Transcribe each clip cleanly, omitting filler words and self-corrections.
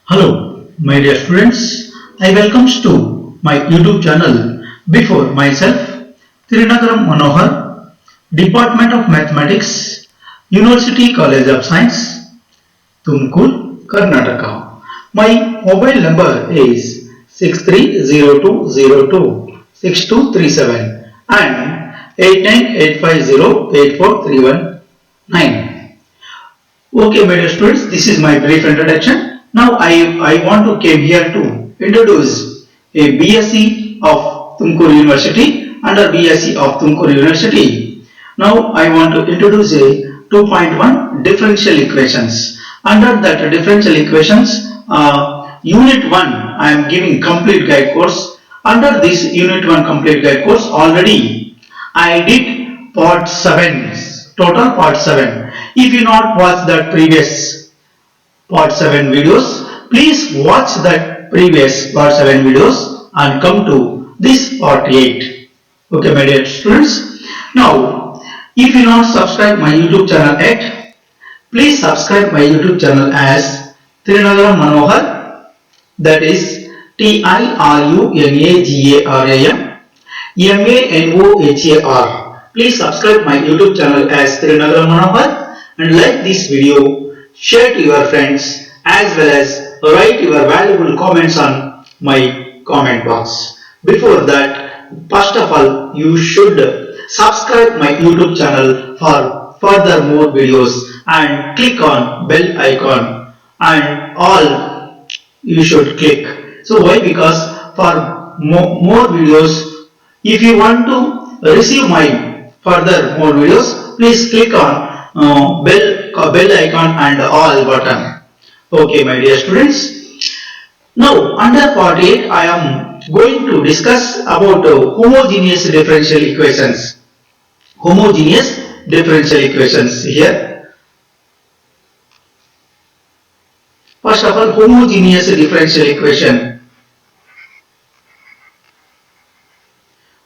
Hello, my dear students. I welcome to my YouTube channel. Before myself, Tirunagaram Manohar, Department of Mathematics, University College of Science, Tumkur, Karnataka. My mobile number is 6302026237 and 8985084319. Okay, my dear students, this is my brief introduction. Now I want to came here to introduce a BSc of Tumkur University under BSc of Tumkur University. Now I want to introduce a 2.1 differential equations. Under that differential equations, unit 1 I am giving complete guide course. Under this unit 1 complete guide course already I did part 7, total part 7. If you not watch that previous part 7 videos, please watch that previous part 7 videos and come to this part 8. Okay, my dear students. Now, if you not subscribe my YouTube channel yet, please subscribe my YouTube channel as Tirunagaram Manohar, that is TIRUNAGARAM MANOHAR. Please subscribe my YouTube channel as Tirunagaram Manohar and like this video, share to your friends as well as write your valuable comments on my comment box. Before that, first of all, you should subscribe my YouTube channel for further more videos and click on bell icon and all you should click. So why? Because for more videos, if you want to receive my further more videos, please click on bell icon and all button. Okay, my dear students. Now, under part 8, I am going to discuss about homogeneous differential equations. Homogeneous differential equations here. First of all, homogeneous differential equation.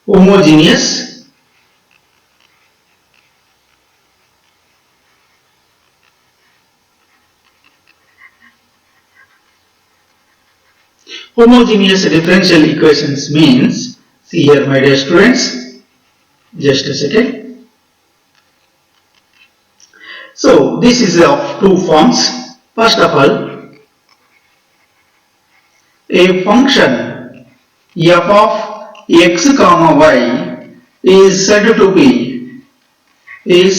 Homogeneous Homogeneous differential equations means, see here my dear students, just a second. So this is of two forms. First of all, a function f of x comma y is said to be a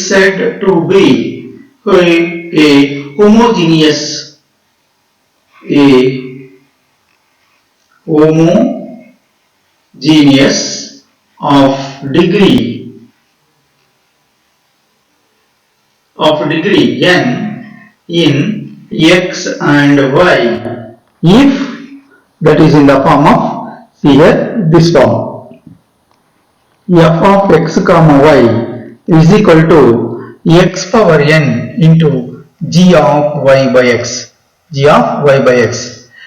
homogeneous of degree n in x and y if that is in the form of, see here, this form f of x comma y is equal to x power n into g of y by x.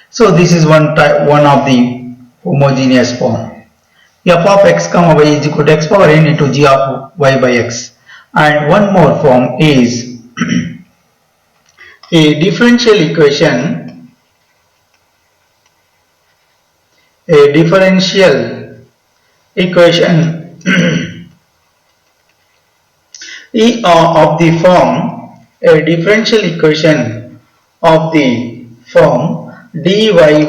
So this is one of the homogeneous form. F of x comma y is equal to x power n into g of y by x. And one more form is a differential equation, of the form, a differential equation of the form dy by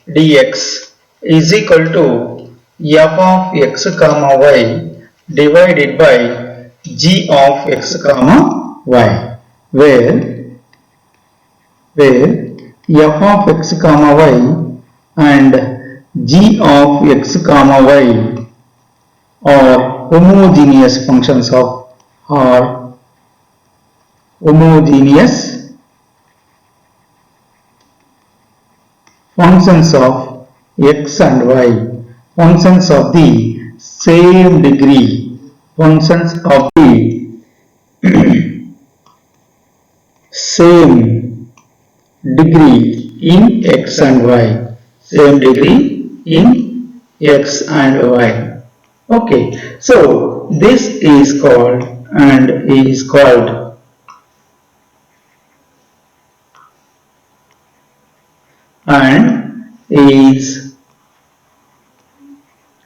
dx is equal to f of x comma y divided by g of x comma y, where f of x comma y and g of x comma y are homogeneous functions of, or homogeneous functions of x and y, functions of the same degree, functions of the same degree in x and y, same degree in x and y. Okay, so this is called and is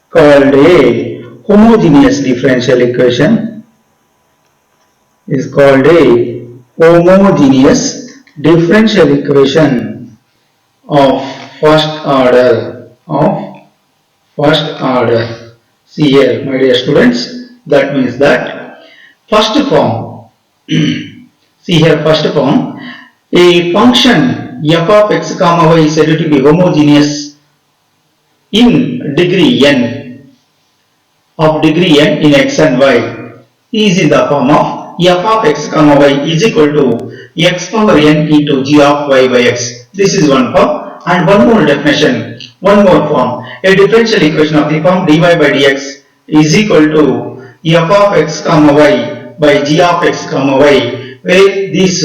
called a homogeneous differential equation, is called a homogeneous differential equation of first order, See here, my dear students, that means that first form, see here, first form, a function f of x comma y is said to be homogeneous in degree n, of degree n in x and y, is in the form of f of x comma y is equal to x power n into g of y by x. This is one form. And one more definition, one more form, a differential equation of the form dy by dx is equal to f of x comma y by g of x comma y, where this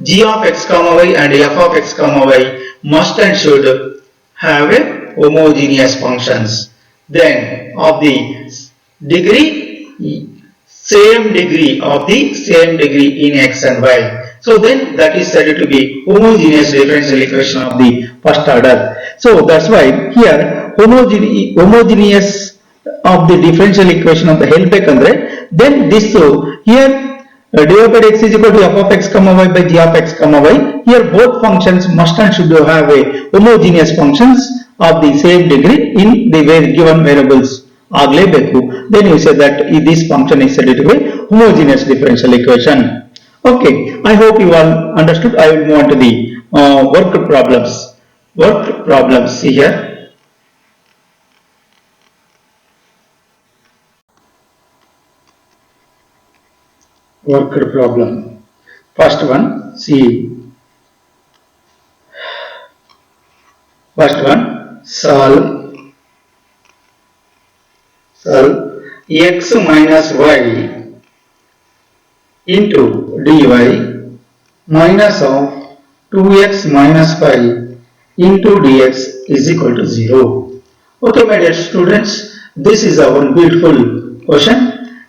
g of x comma y and f of x comma y must and should have a homogeneous functions. Then of the degree, same degree in x and y. So then that is said to be homogeneous differential equation of the first order. So that's why here homogeneous of the differential equation of the helpback andre, then this here dy by dx is equal to f of x comma y by g of x comma y. Here both functions must and should have a homogeneous functions of the same degree in the given variables aglebeku. Then you say that this function is said to be homogeneous differential equation. Okay, I hope you all understood. I will move on to the worked problems. Worked problems, see here. Worked problem. First one, see. First one, solve x minus y into dy minus of 2x minus 5 into dx is equal to 0. Okay, my dear students, this is our beautiful question.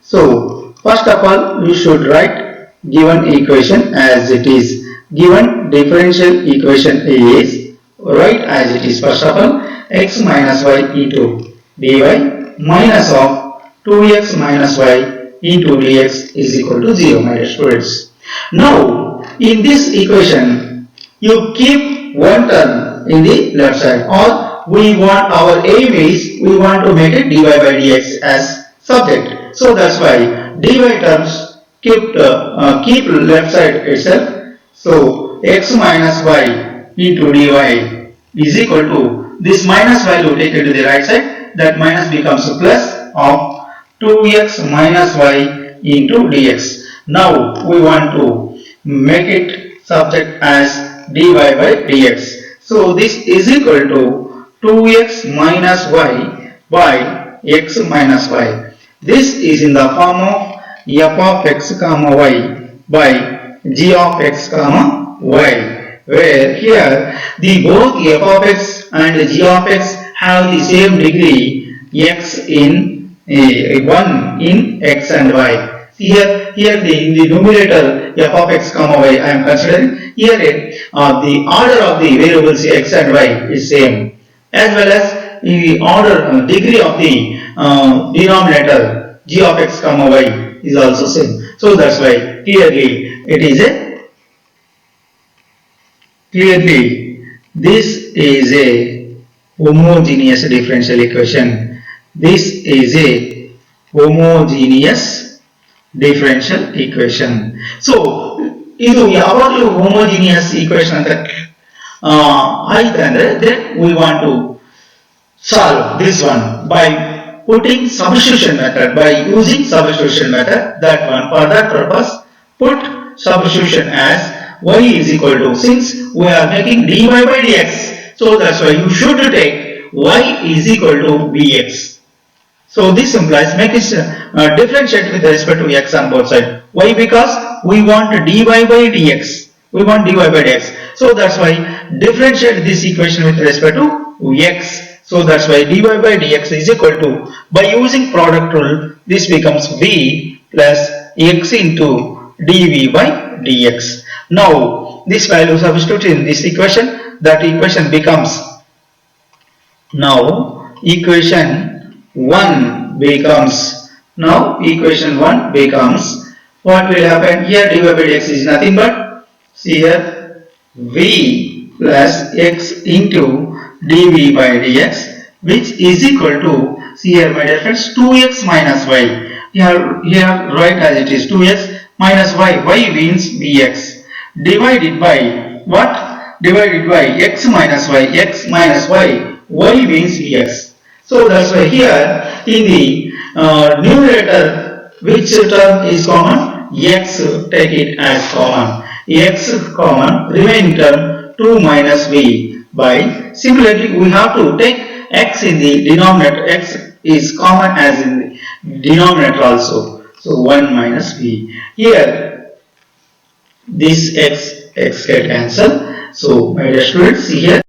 So first of all, you should write given equation as it is. Given differential equation is, write as it is. First of all, x minus y into dy minus of 2x minus y into dx is equal to 0, my dear students. Now, in this equation, you keep one term in the left side, or our aim is we want to make it dy by dx as subject. So that's why dy terms keep left side itself. So x minus y into dy is equal to this minus value taken to the right side. That minus becomes a plus of 2x minus y into dx. Now we want to make it subject as dy by dx. So this is equal to 2x minus y by x minus y. This is in the form of f of x comma y by g of x comma y, where here the both f of x and g of x have the same degree x in 1 in x and y. See here in the numerator f of x comma y I am considering. Here the order of the variables x and y is same, as well as the order degree of the denominator g of x comma y is also same. So that's why clearly this is a homogeneous differential equation. This is a homogeneous differential equation. So ಇದು ಯಾವಾಗಲೂ homogeneous equation ಅಂತ ಆಯ್ತು ಅಂದ್ರೆ then we want to solve this one by putting substitution method, by using substitution method. That one, for that purpose, put substitution as y is equal to, since we are making dy by dx, so that's why you should take y is equal to dx. So this implies make it differentiate with respect to x on both sides. Why? Because we want dy by dx. We want dy by dx. So that's why differentiate this equation with respect to x. So that's why dy by dx is equal to, by using product rule, this becomes v plus x into dv by dx. Now this value substitute in this equation, that equation becomes, now equation 1 becomes, what will happen here? dy by dx is nothing but, see here, v plus x into dv by dx, which is equal to, see here my dear friends, 2x minus y. Here write as it is, 2x minus y. Y means vx divided by what? Divided by x minus y. X minus y. Y means vx. So that's why here in the numerator, which term is common? X, take it as common. X common, remaining term 2 minus v by, similarly we have to take x in the denominator. X is common as in the denominator also. So 1 minus v. Here this x get cancelled. So my dear students, see here.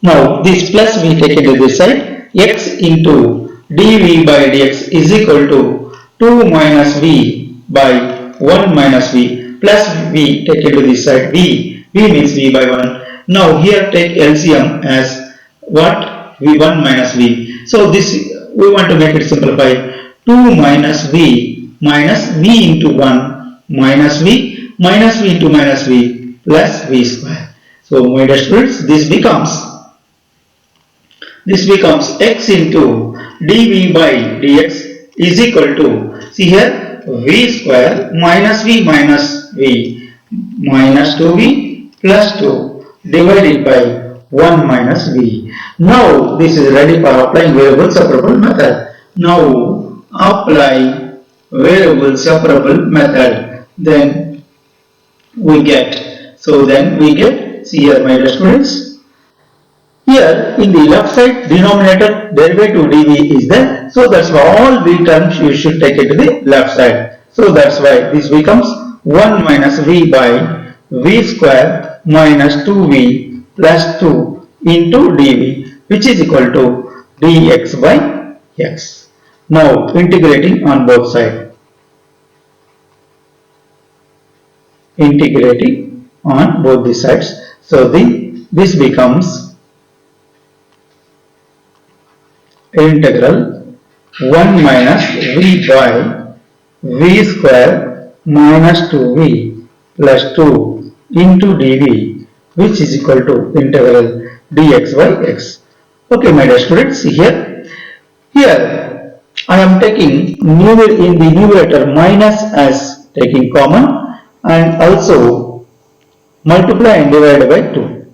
Now this plus we take it to this side. X into dv by dx is equal to 2 minus v by 1 minus v, plus v take it to this side. V means v by 1. Now here take LCM as what? v1 minus v. So this we want to make it simplify. 2 minus v into 1 minus v into minus v plus v square. So my dear students, this becomes x into dv by dx is equal to, see here, v square minus v minus 2v plus 2 divided by 1 minus v. Now this is ready for applying variable separable method. Now apply variable separable method. Then we get, see here my dear students, here in the left side denominator derivative dv is there. So that's why all v terms you should take it to the left side. So that's why this becomes 1 minus v by v square minus 2v plus 2 into dv, which is equal to dx by x. Now integrating on both sides. Integrating on both the sides. So this becomes integral 1 minus v by v square minus 2v plus 2 into dv, which is equal to integral dx by x. Okay my dear students, here I am taking in the numerator minus as taking common, and also multiply and divide by 2.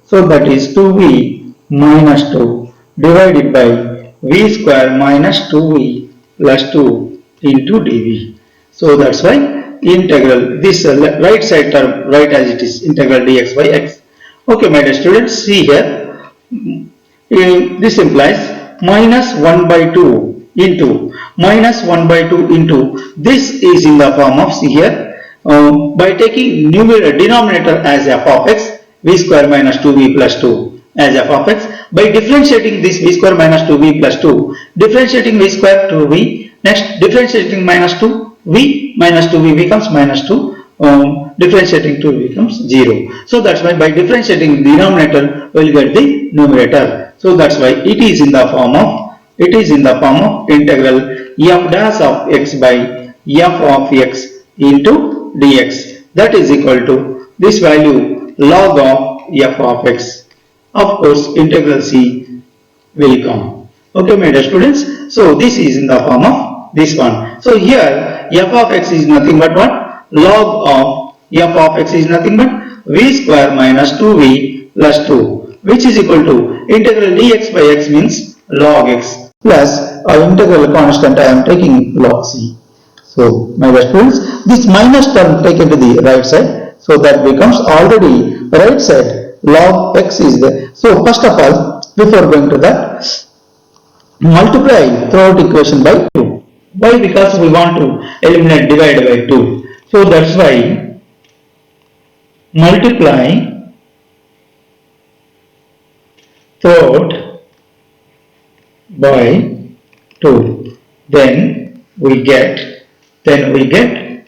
So that is 2v minus 2 divided by v square minus 2v plus 2 into dv. So that's why integral, this right side term write as it is, integral dx by x. Okay my dear students, see here, this implies minus 1 by 2 into, this is in the form of, see here, by taking denominator as f of x, v square minus 2v plus 2 as f of x, by differentiating this v square minus 2v plus 2, differentiating v square to v, next differentiating minus 2v becomes minus 2, differentiating 2 becomes 0. So that's why by differentiating the denominator we will get the numerator. So that's why it is in the form of integral f dash of x by f of x into dx, that is equal to this value log of f of x. Of course integral c will come. Okay my dear students, so this is in the form of this one. So here f of x is nothing but what? Log of f of x is nothing but v square minus 2v plus 2, which is equal to integral dx by x means log x plus our integral constant I am taking log c. So my dear students, this minus term taken to the right side, so that becomes already right side log x is there. So first of all, before going to that, multiply throughout equation by 2. Why? Because we want to eliminate divide by 2. So that's why multiply throughout by 2. Then we get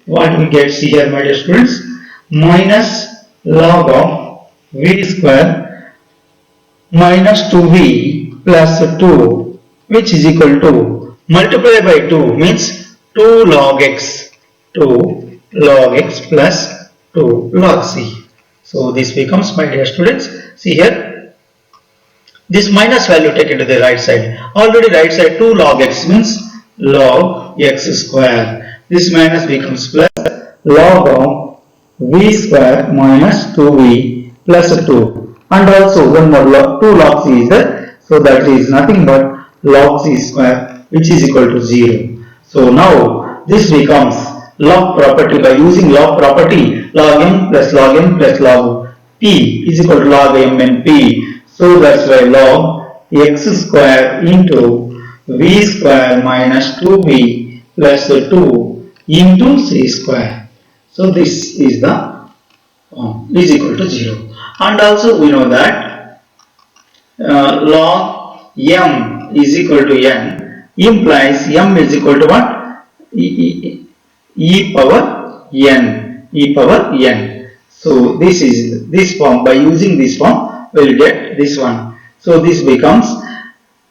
what we get, see here my dear students, minus log of v square minus 2v plus 2, which is equal to multiply by 2 means 2 log x, 2 log x plus 2 log c. So this becomes, my dear students, see here, this minus value taken to the right side. Already right side 2 log x means log x square. This minus becomes plus log of v square minus 2v plus 2. And also one more log, 2 log c is there. So that is nothing but log c square, which is equal to 0. So now this becomes log property. By using log property, log m plus log p is equal to log m and p. So that's why log x square into v square minus 2v plus 2 into c square. So this is the is equal to 0. And also we know that log m is equal to n implies m is equal to what? E power n. So this is this form. By using this form, we'll get this one. So this becomes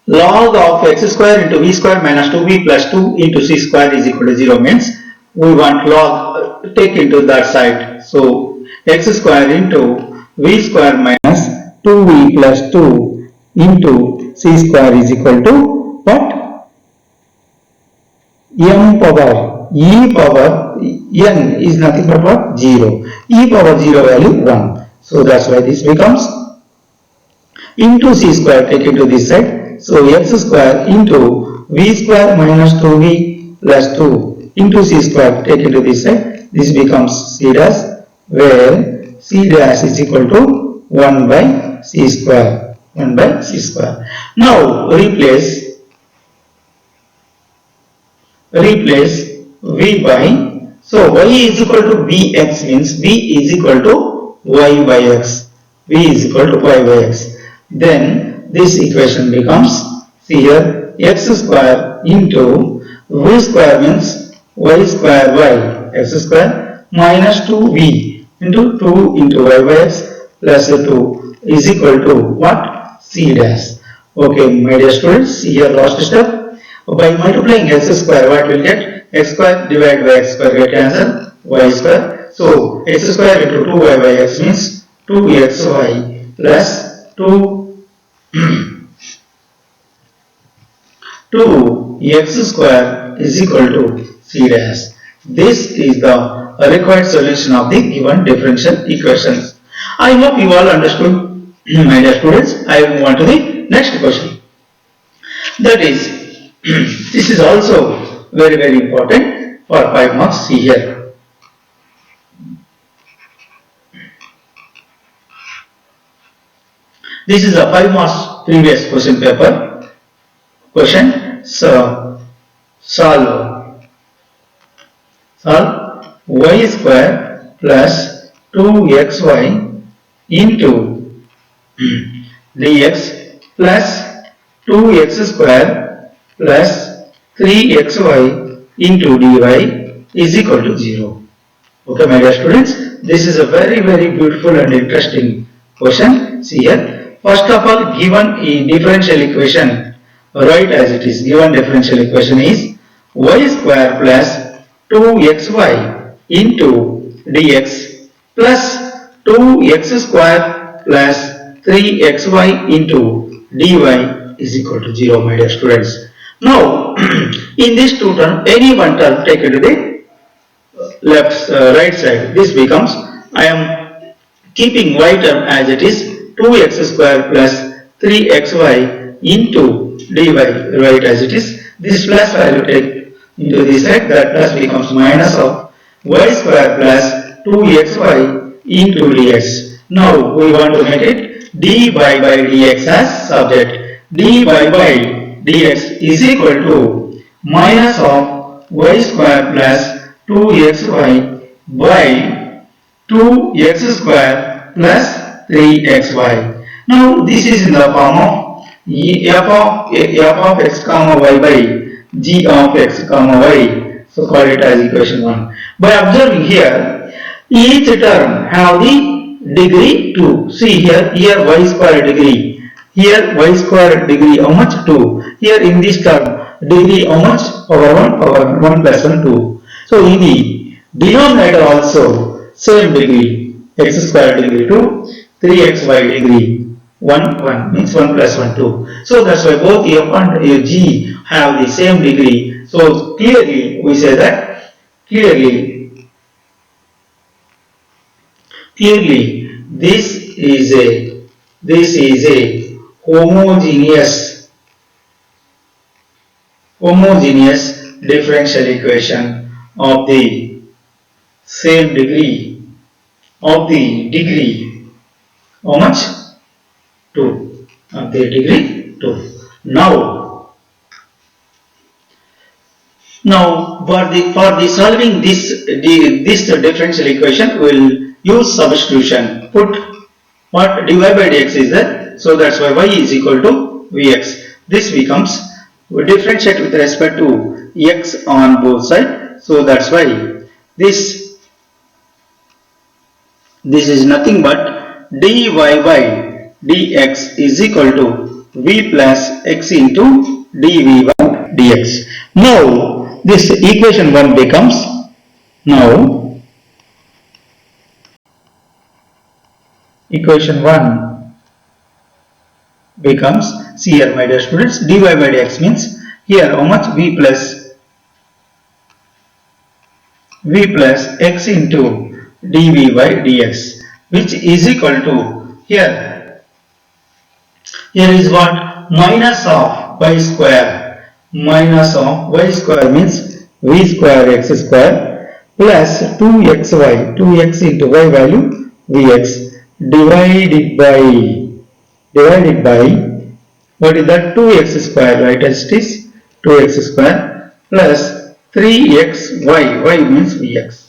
log of x square into v square minus 2v plus 2 into c square is equal to 0 means we want log take into that side. So x square into v square minus 2v plus 2 into c square is equal to what? M power e power n is nothing but what? 0. E power 0 value 1. So that's why this becomes into c square taken to this side. So x square into v square minus 2v plus 2 into c square taken to this side. This becomes c dash, where c dash is equal to 1 by c square. 1 by c square. Now replace v by, so y is equal to bx means v is equal to y by x. V is equal to y by x. Then this equation becomes, see here, x square into v square means y square by x square minus 2v into 2 into y by x plus 2 is equal to what? C dash. Okay, my dear students, see here last step. By multiplying x square, what will get? X square divided by x square, get answer y square. So x square into 2y by x means 2xy plus 2x square is equal to c dash. This is the required solution of the given differential equations. I hope you all understood, my dear students. I move on to the next question. That is, this is also very, very important for 5 marks. See here. This is a 5 marks previous question paper. Question. So solve y square plus 2xy into dx plus 2x square plus 3xy into dy is equal to 0. Okay, my dear students, this is a very, very beautiful and interesting question. See here, first of all, given a differential equation, write as it is. Given differential equation is y square plus 2xy into dx plus 2x square plus 3xy into dy is equal to 0, my dear students. Now, in this two term, any one term taken to the right side, this becomes, I am keeping y term as it is, 2x square plus 3xy into dy, right as it is. This plus value take into this side, that plus becomes minus of y square plus 2xy into dx. Now, we want to make it dy by dx as subject. Dy by dx is equal to minus of y square plus 2xy by 2x square plus 3xy. Now this is in the form of f of x comma y by g of x comma y. So call it as equation 1. By observing here, each term have the degree 2. See here y square degree. Here y square degree how much? 2. Here in this term degree how much? Power 1 power 1 plus 1 2. So in the denominator also same degree, x square degree 2, 3xy degree 1 1 means 1 plus 1 2. So that's why both f and g have the same degree. So clearly we say that clearly this is a homogeneous differential equation of the same degree of the degree how much? 2 of the degree 2. Now for the solving this differential equation, we will use substitution. Put what? Dy by dx is there, so that's why y is equal to vx. This becomes, we differentiate with respect to x on both sides, so that's why this is nothing but dy by dx is equal to v plus x into dv by dx. Now this equation 1 becomes, now equation 1 becomes, see here my dear students, dy by dx means here how much? v plus x into dv by dx, which is equal to, here is what? Minus of y square, means v square x square plus 2x into y value vx divided by what is that? 2x square, right, as it is 2x square plus 3xy, y means vx.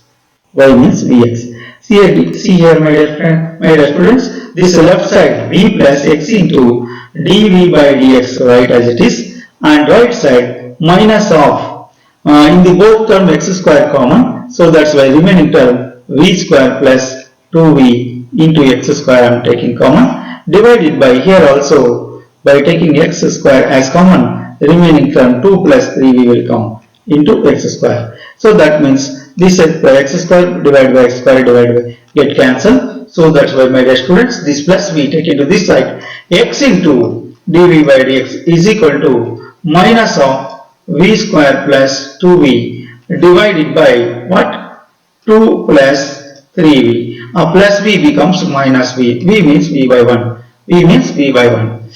See here my dear friend, my dear students, this left side v plus x into dv by dx, right, as it is, and right side minus of, in the both term x square common, so that's why remaining term v square plus 2v into x square I am taking common, divided by here also by taking x square as common, remaining term 2 plus 3v will come into x square. So that means this x square divided by x square divided by get cancelled. So that's why my dear students, this plus v take into this side, x into dv by dx is equal to minus of v square plus 2v divided by what? 2 plus 3v. Plus v becomes minus v. V means v by 1. V means v by 1.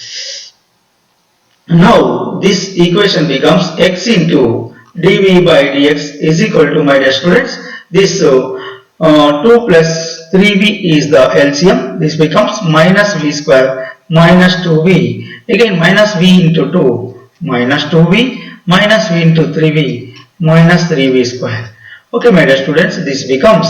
Now this equation becomes x into dv by dx is equal to, my dear students, this 2 plus 3v is the LCM. This becomes minus v square minus 2v. Again minus v into 2 minus 2v minus v into 3v minus 3v square. Okay, my dear students, this becomes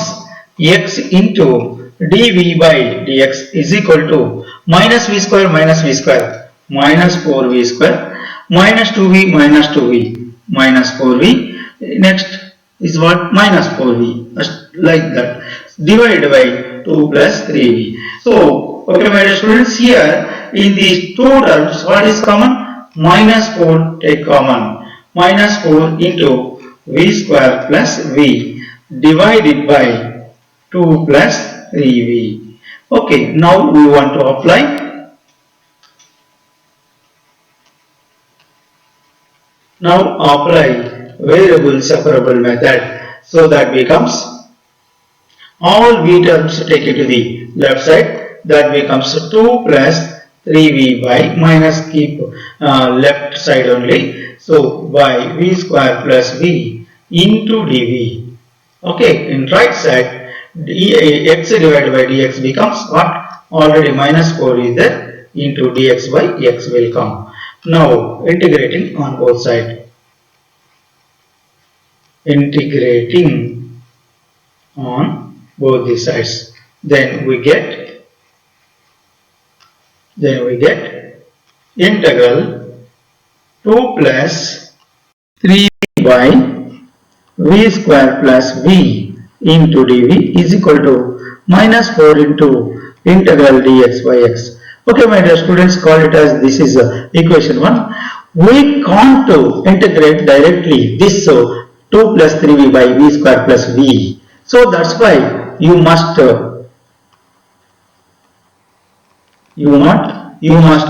x into dv by dx is equal to minus v square minus 4v square minus 2v minus 4v. Next is what? Minus 4v, just like that, divided by 2 plus 3v. So okay, my dear students, here in these two terms what is common? Minus 4 take common, minus 4 into v square plus v divided by 2 plus 3v. Okay, now we want to apply. Now apply variable separable method. So that becomes all v terms take it to the left side. That becomes 2 plus 3v by minus keep left side only. So by v square plus v into dv. Okay, in right side x divided by dx becomes what? Already minus 4 is there, into dx by x will come. Now integrating on both sides. Integrating on both the sides. Then we get integral 2 plus 3 by v square plus v into dv is equal to minus 4 into integral dx by x. Okay, my dear students, call it as this is equation 1. We can't integrate directly this 2 plus 3v by v square plus v. So that's why you must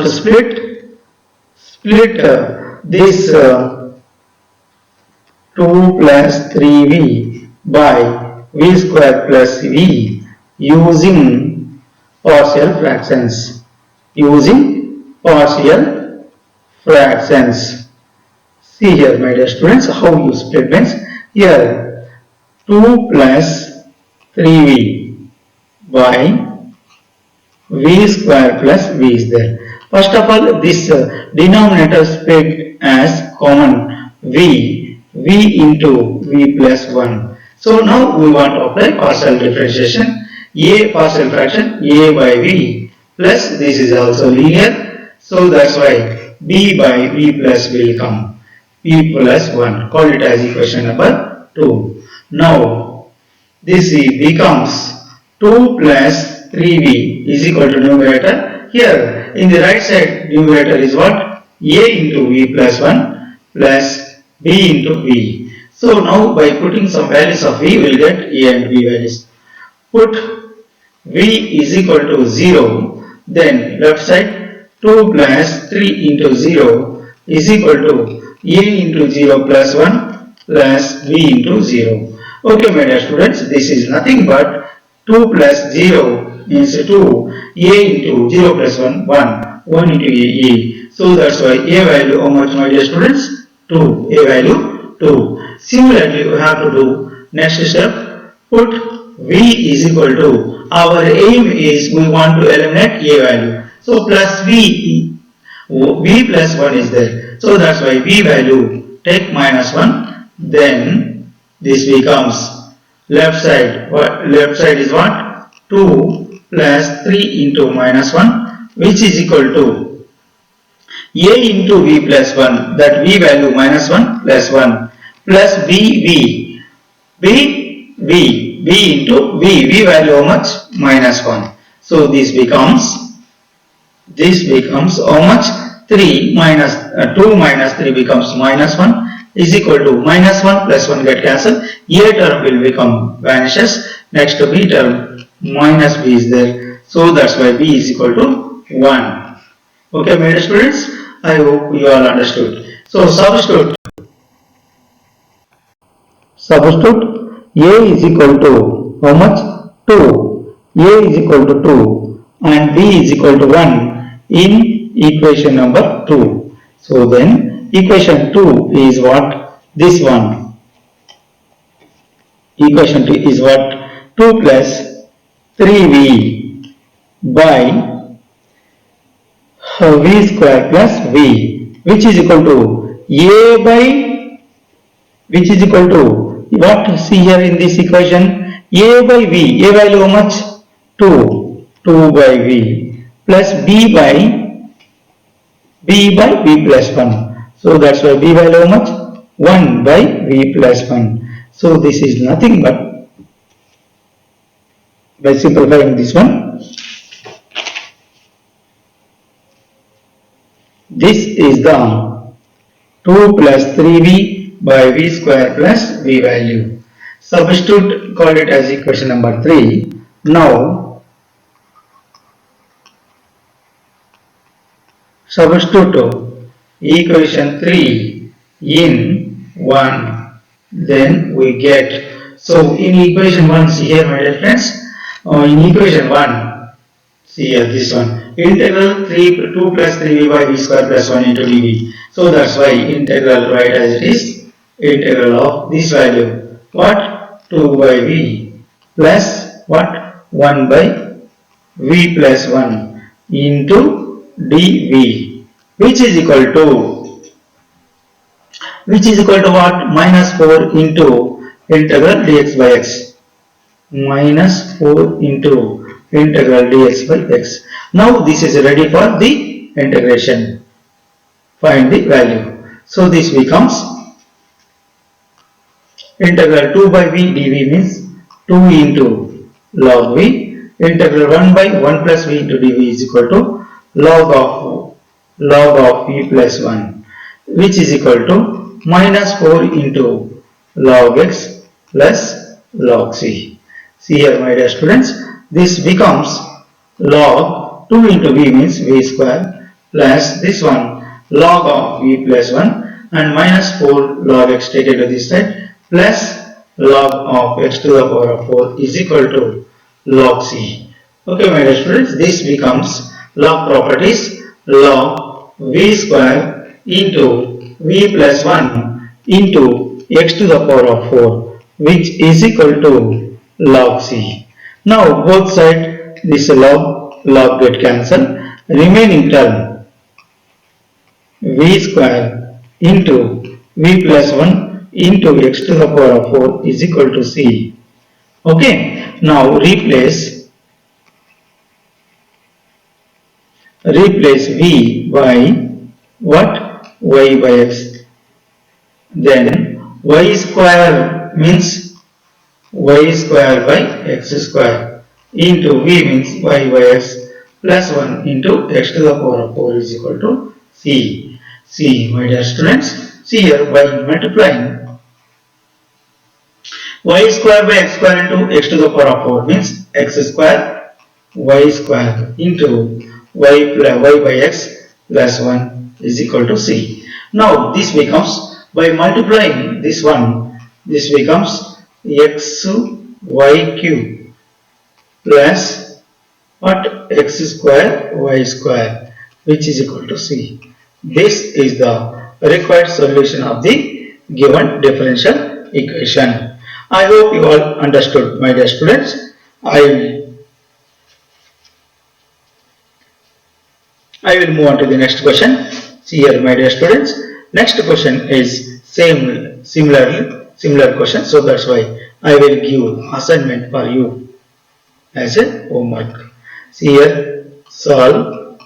split this 2 plus 3v by v square plus v using partial fractions. See here, my dear students, how you split means here 2 plus 3v by v square plus v is there. First of all, this denominator split as common v into v plus 1. So now we want to apply partial differentiation. A partial fraction a by v plus this is also linear. So that's why b by v plus will come p plus 1. Call it as equation number 2. Now this becomes 2 plus 3v is equal to numerator. Here in the right side numerator is what? A into v plus 1 plus b into v. So now by putting some values of v, we will get a and b values. Put v is equal to 0, then left side 2 plus 3 into 0 is equal to a into 0 plus 1 plus b into 0. Okay, my dear students, this is nothing but 2 plus 0 means 2, a into 0 plus 1, 1 into a. So that's why a value, how much, my dear students? 2, a value 2. Similarly, we have to do next step, put v is equal to, our aim is we want to eliminate a value. So plus v plus 1 is there. So that's why v value, take minus 1, then this becomes left side is what? 2 plus 3 into minus 1, which is equal to a into v plus 1, that v value minus 1 plus 1 plus b into v value how much? Minus 1. So this becomes how much? 3 minus 2 minus 3 becomes minus 1 is equal to minus 1 plus 1 get cancelled. A term will become vanishes. Next to b term minus b is there. So that's why b is equal to 1. Okay, my dear students, I hope you all understood. So substitute a is equal to how much? 2. A is equal to 2 and b is equal to 1 in equation number 2. So then equation 2 is what? This one. Equation 2 is what? 2 plus 3v by v square plus v, which is equal to a by, which is equal to what? See here in this equation, a by v, a value how much? 2 by v plus b by v plus 1. So that's why b value how much? 1 by v plus 1. So this is nothing but, by simplifying this one, this is the 2 plus 3v by v square plus v value. Substitute, call it as equation number 3. Now substitute equation 3 in 1, then we get, so in equation 1, see here, my dear friends, in equation 1, see here this one, integral 2 plus 3v by v square plus 1 into dv. So that's why integral, write as it is, integral of this value, what? 2 by v plus what? 1 by v plus 1 into dv, which is equal to what? Minus 4 into integral dx by x. Minus 4 into integral dx by x. Now this is ready for the integration. Find the value. So this becomes integral 2 by v dv means 2 into log v. Integral 1 by 1 plus v into dv is equal to log of v plus 1, which is equal to minus 4 into log x plus log c. See here, my dear students, this becomes log 2 into v means v square plus this one log of v plus 1 and minus 4 log x taken to this side plus log of x to the power of 4 is equal to log c. Okay, my dear students, this becomes log properties log v square into v plus 1 into x to the power of 4, which is equal to log c. Now both sides this log get cancelled. Remaining term v square into v plus 1 into x to the power of 4 is equal to c. Okay, now replace v by what? Y by x. Then y square means y square by x square into v means y by x plus 1 into x to the power of 4 is equal to c. See, my dear students, see here, by multiplying y square by x square into x to the power of 4 means x square y square into y by x plus 1 is equal to c. Now this becomes, by multiplying this one, this becomes x y cube plus what? X square y square, which is equal to c. This is the required solution of the given differential equation. I hope you all understood, my dear students. I will move on to the next question. See here, my dear students. Next question is similar question. So that's why I will give assignment for you as a homework. See here, solve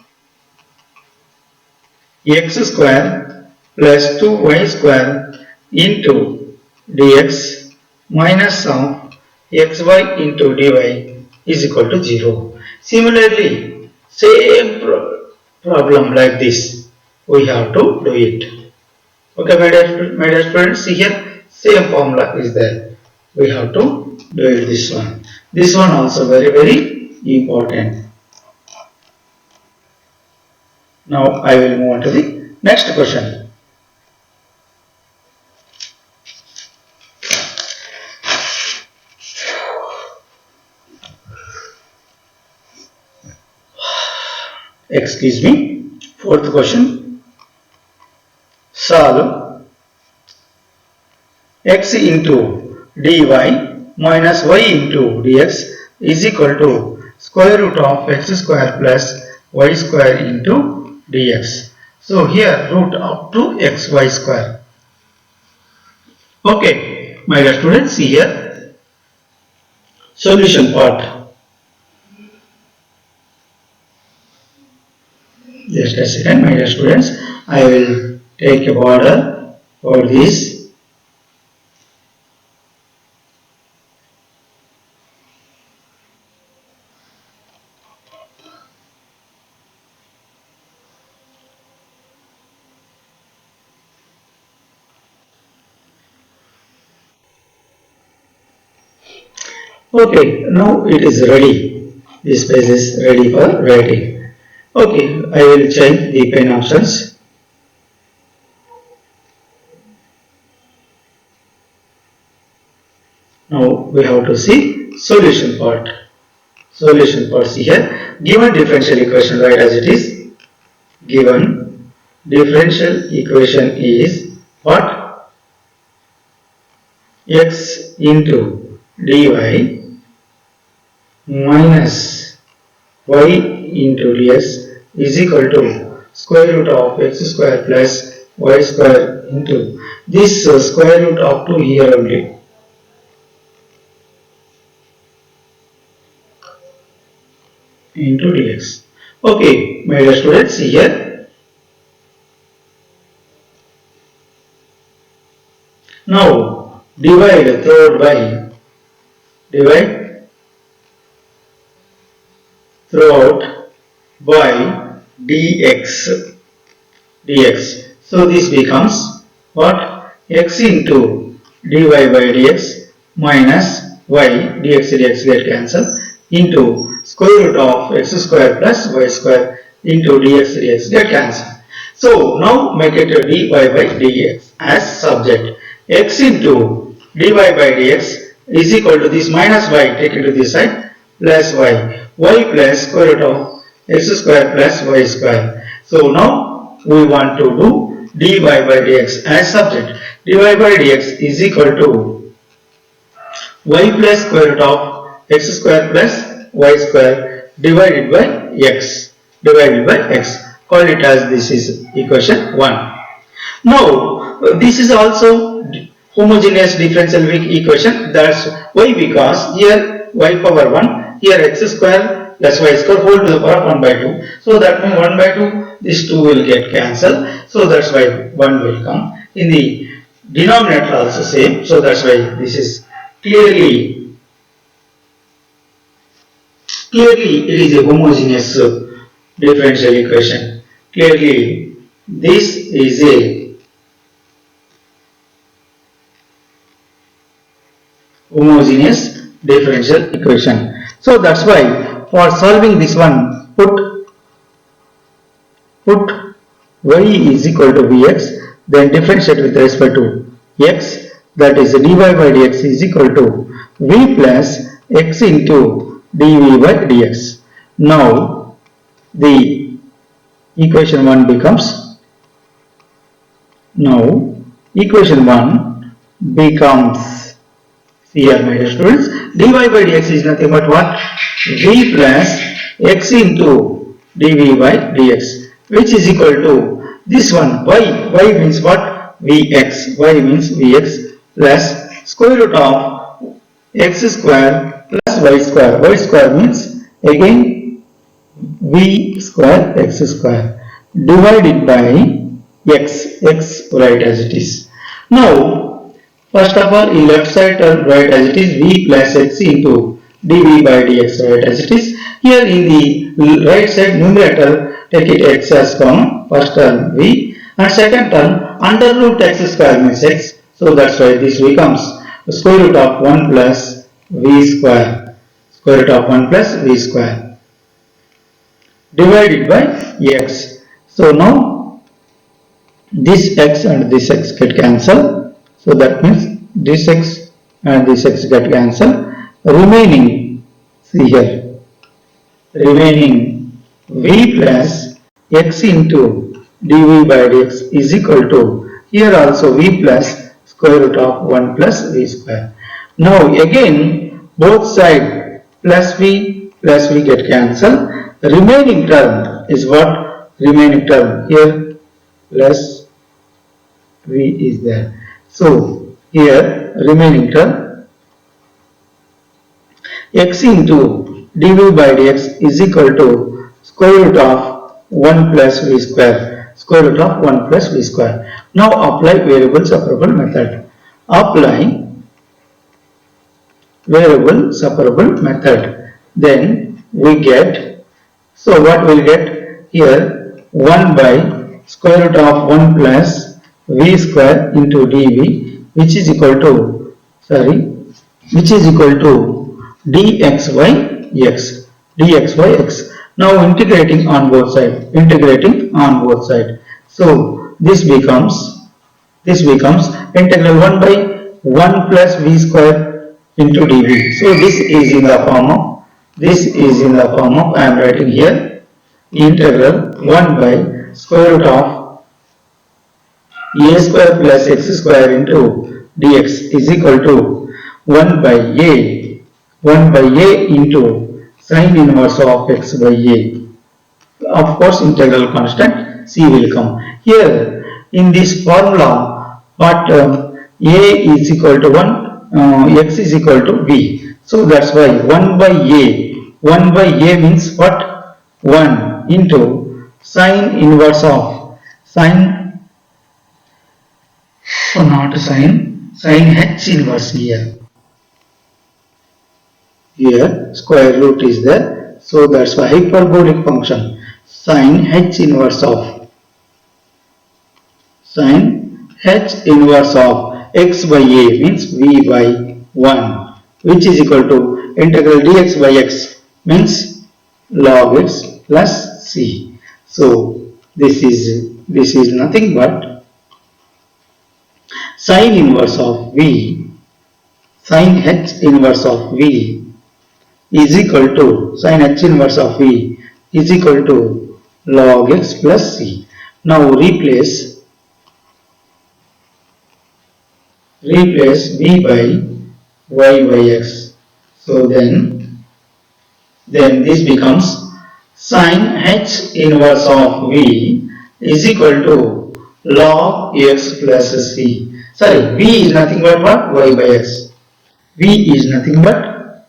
x square plus 2y square into dx minus of xy into dy is equal to 0. Similarly, same problem like this, we have to do it. Okay, my dear students, see here, same formula is there. We have to do it this one. This one also very important. Now I will move on to the next question. Excuse me. Fourth question. Solve x into dy minus y into dx is equal to square root of x square plus y square into dx. So here root up to xy square. Okay, my dear students, see here, solution part. Just a second, my dear students, I will take a border for this. Okay, now it is ready. This page is ready for writing. Okay, I will change the pen options. Now we have to see solution part. Solution part, see here. Given differential equation, write as it is. Given differential equation is what? X into dy minus y into dx is equal to square root of x square plus y square into this square root up to here only. Into dx. Okay, my dear students, see here. Now divide throughout by dx. So this becomes what? X into dy by dx minus y dx get cancelled into square root of x square plus y square into dx get cancelled. So now make it a dy by dx as subject. X into dy by dx is equal to this minus y, take it to this side, plus y plus square root of x square plus y square. So now we want to do dy by dx as subject. Dy by dx is equal to y plus square root of x square plus y square divided by x. Call it as this is equation 1. Now this is also homogeneous differential equation. That's why, because here y power 1, here x square plus y square whole to the power of 1 by 2. So that means 1 by 2, this 2 will get cancelled. So that's why 1 will come. In the denominator also same. So that's why this is clearly it is a homogeneous differential equation. Clearly this is a homogeneous differential equation. So that's why for solving this one, put y is equal to vx, then differentiate with respect to x, that is dy by dx is equal to v plus x into dv by dx. Now the equation 1 becomes, here my dear students, dy by dx is nothing but what? V plus x into dv by dx, which is equal to this one, y means what? Vx, y means vx plus square root of x square plus y square means again v square x square divided by x write as it is. Now first of all, in left side term write as it is v plus x into dv by dx write as it is. Here in the right side numerator take it x as common, first term v and second term under root x square means x. So that's why this becomes square root of 1 plus v square, divided by x. So now this x and this x get cancelled. So that means this x and this x get cancelled. Remaining, see here, remaining v plus x into dv by dx is equal to, here also v plus square root of 1 plus v square. Now again both side plus v get cancelled. Remaining term is what? Remaining term here plus v is there. So here remaining term x into dv by dx is equal to square root of 1 plus v square, Now apply variable separable method. Then we get, so what we'll get here, 1 by square root of 1 plus v square into dv, which is equal to dxyx. Now integrating on both sides. So this becomes integral 1 by 1 plus v square into dv. So this is in the form of I am writing here integral 1 by square root of a square plus x square into dx is equal to 1 by a into sine inverse of x by a. Of course integral constant c will come. Here in this formula, what a is equal to 1, x is equal to b. So that's why 1 by a means what? 1 into sine inverse of sine h inverse here. Here square root is there. So that's why hyperbolic function sin h inverse of x by a means v by 1, which is equal to integral dx by x means log x plus c. So this is nothing but sin inverse of v, sin h inverse of v is equal to sin h inverse of v is equal to log x plus c. Now replace v by y by x. So then this becomes sin h inverse of v is equal to log x plus c. Sorry, v is nothing but what? Y by x. V is nothing but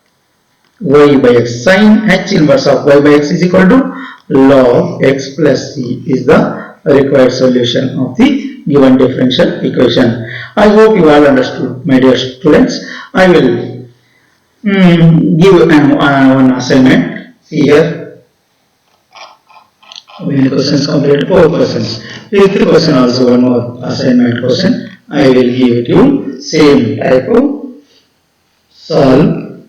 y by x. Sin h inverse of y by x is equal to log x plus c is the required solution of the given differential equation. I hope you all understood, my dear students. I will give one assignment here. Many questions completed, 4 questions. Fifth question also one more assignment question. I will give it you same type of solve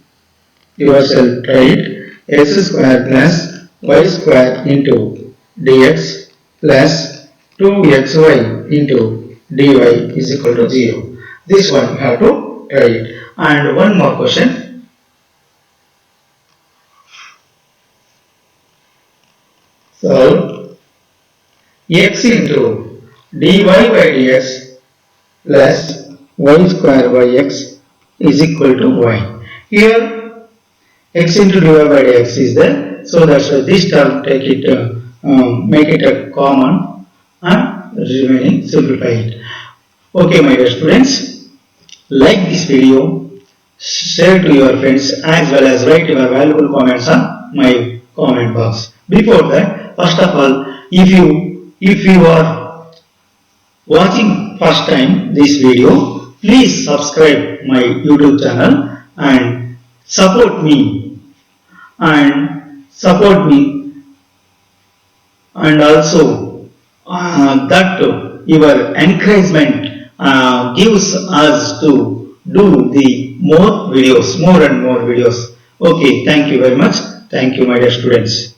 yourself. Right? X square plus y square into dx plus 2xy into dy is equal to 0. This one you have to try it. And one more question. So x into dy by dx plus y square by x is equal to y. Here x into dy by dx is there. So that's why this term take it, make it a common and remaining simplify it. Okay, my dear students, like this video, share to your friends as well as write your valuable comments on my comment box. Before that, first of all, if you are watching first time this video, please subscribe my YouTube channel and support me and also that your encouragement gives us to do the more and more videos. Okay, thank you very much. Thank you, my dear students.